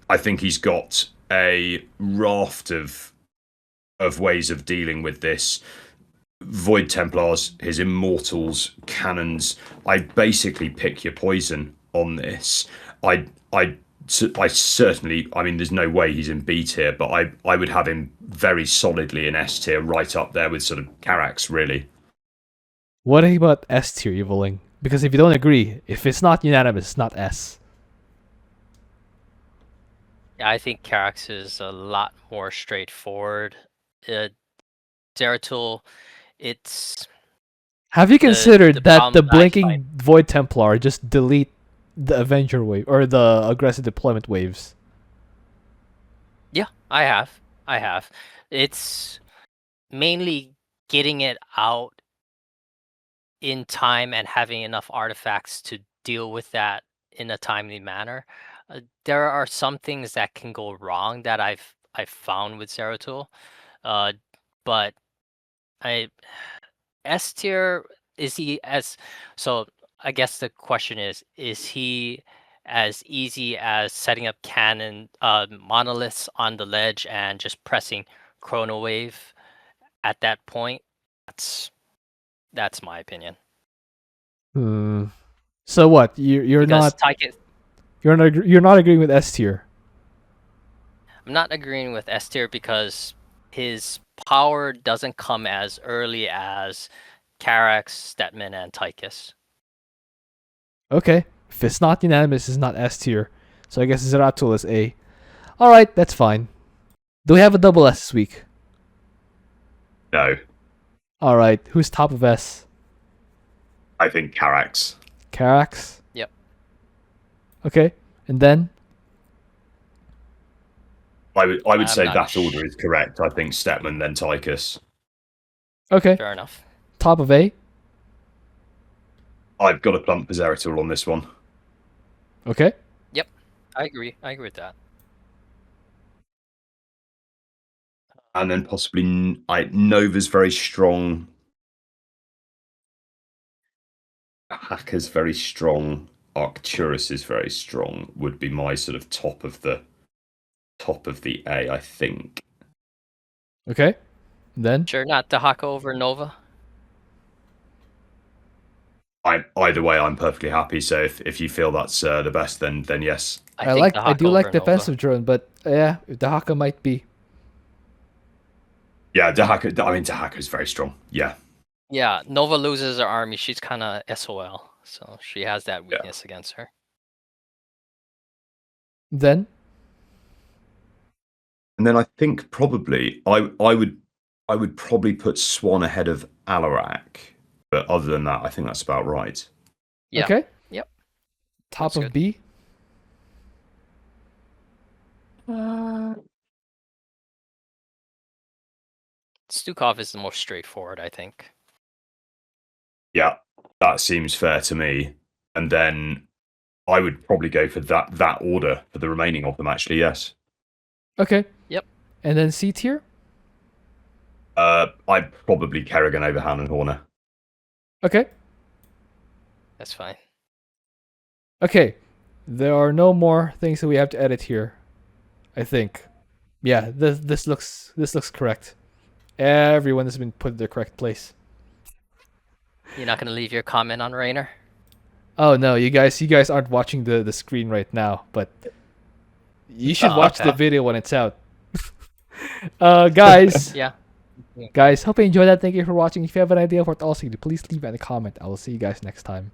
[SPEAKER 4] I think he's got a raft of ways of dealing with this. Void Templars, his Immortals, cannons. I basically pick your poison on this. I certainly, I mean, there's no way he's in B tier, but I would have him very solidly in S tier, right up there with sort of Karax, really.
[SPEAKER 1] What about S tier, Eviling? Because if you don't agree, if it's not unanimous, it's not S.
[SPEAKER 3] Yeah, I think Karax is a lot more straightforward. Zeratul, it's
[SPEAKER 1] Have you considered
[SPEAKER 3] the
[SPEAKER 1] that
[SPEAKER 3] problem
[SPEAKER 1] the
[SPEAKER 3] that I
[SPEAKER 1] blinking
[SPEAKER 3] find-
[SPEAKER 1] Void Templar just delete the Avenger wave or the aggressive deployment waves?
[SPEAKER 3] Yeah, I have. It's mainly getting it out in time and having enough artifacts to deal with that in a timely manner. There are some things that can go wrong that I've found with Zeratul, but I S tier, is he as so? I guess the question is he as easy as setting up cannon monoliths on the ledge and just pressing chrono wave at that point? That's my opinion.
[SPEAKER 1] So what? You're
[SPEAKER 3] Because
[SPEAKER 1] not
[SPEAKER 3] Tychus,
[SPEAKER 1] you're not agreeing with S tier.
[SPEAKER 3] I'm not agreeing with S tier because his power doesn't come as early as Karax, Stetmann, and Tychus.
[SPEAKER 1] Okay. If it's not unanimous, it's not S tier. So I guess Zeratul is A. Alright, that's fine. Do we have a double S this week?
[SPEAKER 4] No,
[SPEAKER 1] Alright, who's top of S?
[SPEAKER 4] I think Karax.
[SPEAKER 1] Karax?
[SPEAKER 3] Yep.
[SPEAKER 1] Okay. And then?
[SPEAKER 4] I would
[SPEAKER 3] I'm
[SPEAKER 4] say
[SPEAKER 3] not
[SPEAKER 4] that order is correct. I think Stetmann, then Tychus.
[SPEAKER 1] Okay.
[SPEAKER 3] Fair enough.
[SPEAKER 1] Top of A?
[SPEAKER 4] I've got a plump for Zeratul on this one.
[SPEAKER 1] Okay.
[SPEAKER 3] Yep, I agree. I agree with that.
[SPEAKER 4] And then possibly Nova's very strong. Hacker's very strong. Arcturus is very strong. Would be my sort of top of the A, I think.
[SPEAKER 1] Okay. Then?
[SPEAKER 3] Sure, not Dehaka over Nova.
[SPEAKER 4] Either way, I'm perfectly happy. So if you feel that's the best, then yes.
[SPEAKER 1] I
[SPEAKER 3] think
[SPEAKER 1] do
[SPEAKER 3] Dehaka
[SPEAKER 1] like
[SPEAKER 3] over Nova.
[SPEAKER 1] defensive drone, but yeah, Dehaka might be.
[SPEAKER 4] Yeah, Dehaka. I mean, Dehaka is very strong. Yeah.
[SPEAKER 3] Yeah, Nova loses her army. She's kind of SOL, so she has that weakness against her.
[SPEAKER 1] Then?
[SPEAKER 4] And then I think probably I would probably put Swann ahead of Alarak. But other than that, I think that's about right.
[SPEAKER 3] Yeah.
[SPEAKER 1] Okay.
[SPEAKER 3] Yep.
[SPEAKER 1] Top
[SPEAKER 3] That's
[SPEAKER 1] of
[SPEAKER 3] good.
[SPEAKER 1] B?
[SPEAKER 3] Stukov is the most straightforward, I think.
[SPEAKER 4] Yeah, that seems fair to me. And then I would probably go for that order for the remaining of them, actually, yes.
[SPEAKER 1] Okay.
[SPEAKER 3] Yep.
[SPEAKER 1] And then C tier?
[SPEAKER 4] I'd probably Kerrigan over Han and Horner.
[SPEAKER 1] Okay.
[SPEAKER 3] That's fine.
[SPEAKER 1] Okay. There are no more things that we have to edit here. I think. Yeah, this looks correct. Everyone has been put in their correct place.
[SPEAKER 3] You're not gonna leave your comment on Raynor?
[SPEAKER 1] Oh no, you guys aren't watching the screen right now, but you should watch the
[SPEAKER 3] okay.
[SPEAKER 1] video when it's out. Guys,
[SPEAKER 3] Yeah.
[SPEAKER 1] guys, hope you enjoyed that. Thank you for watching. If you have an idea for what else you do, please leave it in a comment. I will see you guys next time.